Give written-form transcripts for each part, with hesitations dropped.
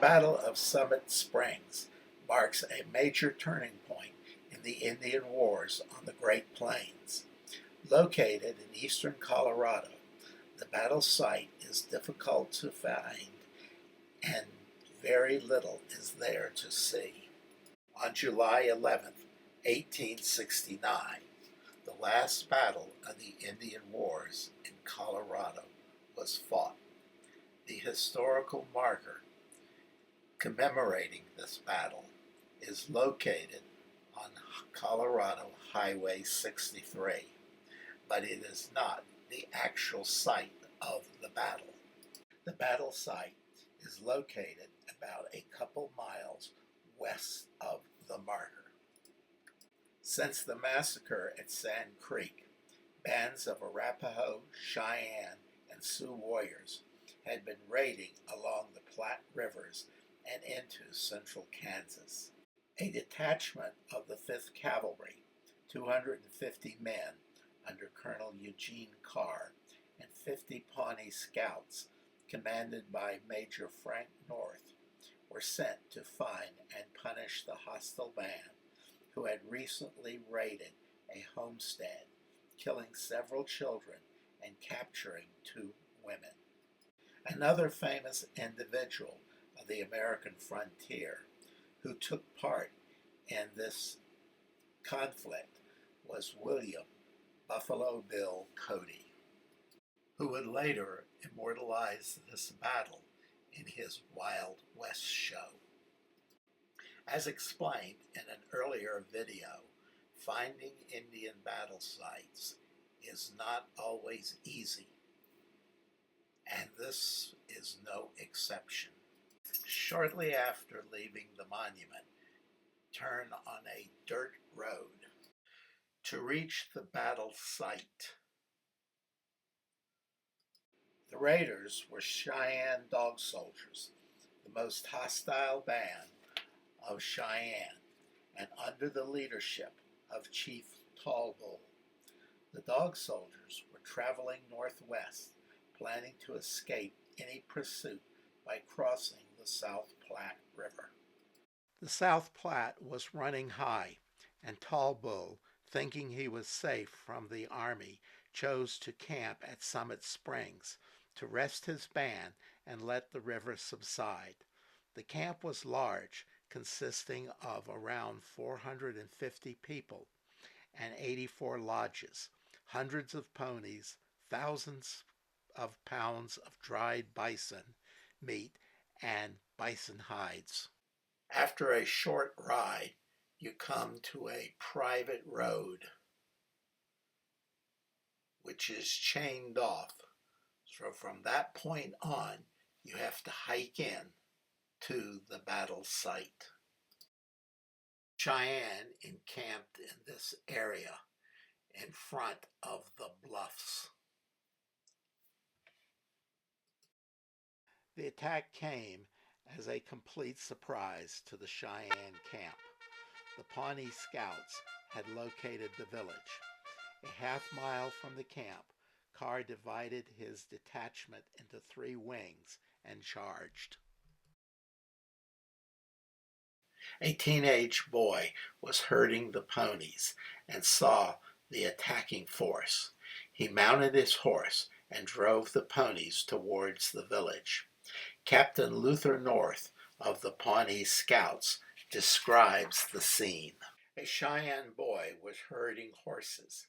Battle of Summit Springs marks a major turning point in the Indian Wars on the Great Plains. Located in eastern Colorado, the battle site is difficult to find and very little is there to see. On July 11, 1869, the last battle of the Indian Wars in Colorado was fought. The historical marker commemorating this battle is located on Colorado Highway 63, but it is not the actual site of the battle. The battle site is located about a couple miles west of the marker. Since the massacre at Sand Creek, bands of Arapaho, Cheyenne, and Sioux warriors had been raiding along the Platte Rivers and into central Kansas. A detachment of the 5th Cavalry, 250 men under Colonel Eugene Carr, and 50 Pawnee Scouts, commanded by Major Frank North, were sent to find and punish the hostile band who had recently raided a homestead, killing several children and capturing 2 women. Another famous individual of the American frontier who took part in this conflict was William Buffalo Bill Cody, who would later immortalize this battle in his Wild West show. As explained in an earlier video, finding Indian battle sites is not always easy, and this is no exception. Shortly after leaving the monument, turn on a dirt road to reach the battle site. The raiders were Cheyenne Dog Soldiers, the most hostile band of Cheyenne, and under the leadership of Chief Tall Bull. The Dog Soldiers were traveling northwest, planning to escape any pursuit by crossing the South Platte River. The South Platte was running high, and Tall Bull, thinking he was safe from the army, chose to camp at Summit Springs to rest his band and let the river subside. The camp was large, consisting of around 450 people and 84 lodges, hundreds of ponies, thousands of pounds of dried bison meat, and bison hides. After a short ride, you come to a private road, which is chained off. So from that point on, you have to hike in to the battle site. Cheyenne encamped in this area in front of the bluffs. The attack came as a complete surprise to the Cheyenne camp. The Pawnee Scouts had located the village. A half-mile from the camp, Carr divided his detachment into 3 wings and charged. A teenage boy was herding the ponies and saw the attacking force. He mounted his horse and drove the ponies towards the village. Captain Luther North of the Pawnee Scouts describes the scene. A Cheyenne boy was herding horses.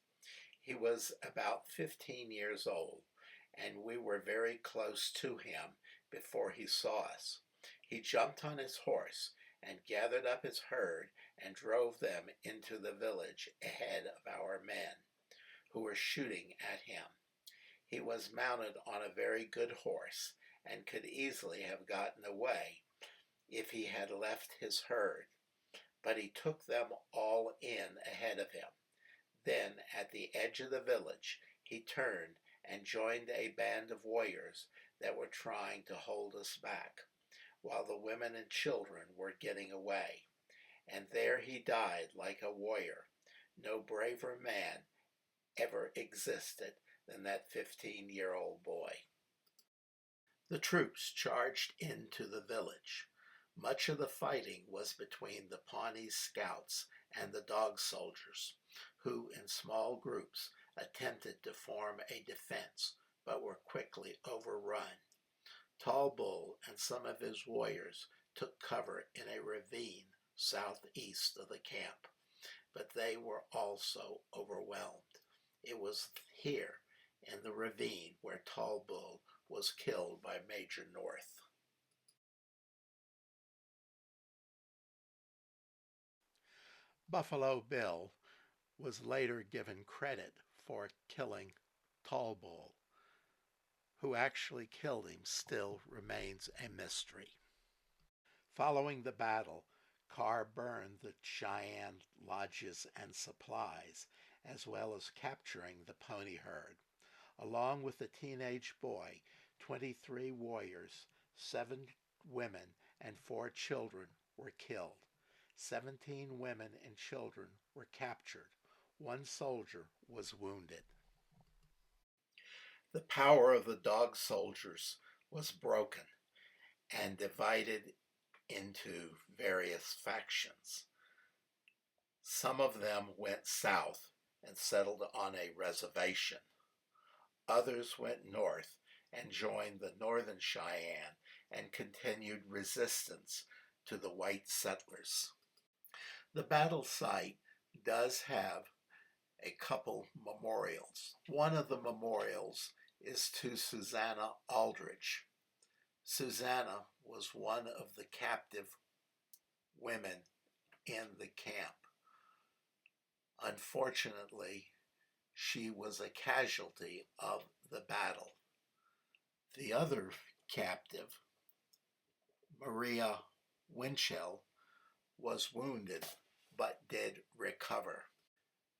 He was about 15 years old, and we were very close to him before he saw us. He jumped on his horse and gathered up his herd and drove them into the village ahead of our men, who were shooting at him. He was mounted on a very good horse and could easily have gotten away if he had left his herd, but he took them all in ahead of him. Then, at the edge of the village, he turned and joined a band of warriors that were trying to hold us back, while the women and children were getting away. And there he died like a warrior. No braver man ever existed than that 15-year-old boy. The troops charged into the village. Much of the fighting was between the Pawnee Scouts and the Dog Soldiers, who in small groups attempted to form a defense but were quickly overrun. Tall Bull and some of his warriors took cover in a ravine southeast of the camp, but they were also overwhelmed. It was here, in the ravine, where Tall Bull was killed by Major North. Buffalo Bill was later given credit for killing Tall Bull. Who actually killed him still remains a mystery. Following the battle, Carr burned the Cheyenne lodges and supplies, as well as capturing the pony herd. Along with the teenage boy, 23 warriors, 7 women, and 4 children were killed. 17 women and children were captured. 1 soldier was wounded. The power of the dog soldiers was broken and divided into various factions. Some of them went south and settled on a reservation. Others went north and joined the Northern Cheyenne and continued resistance to the white settlers. The battle site does have a couple memorials. One of the memorials is to Susanna Aldrich. Susanna was one of the captive women in the camp. Unfortunately, she was a casualty of the battle. The other captive, Maria Winchell, was wounded but did recover.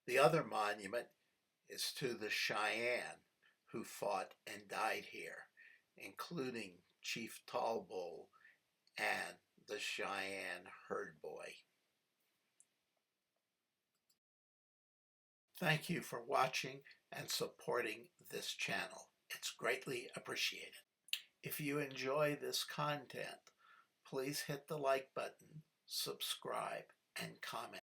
The other monument is to the Cheyenne who fought and died here, including Chief Tall Bull and the Cheyenne herd boy. Thank you for watching and supporting this channel. It's greatly appreciated. If you enjoy this content, please hit the like button, subscribe, and comment.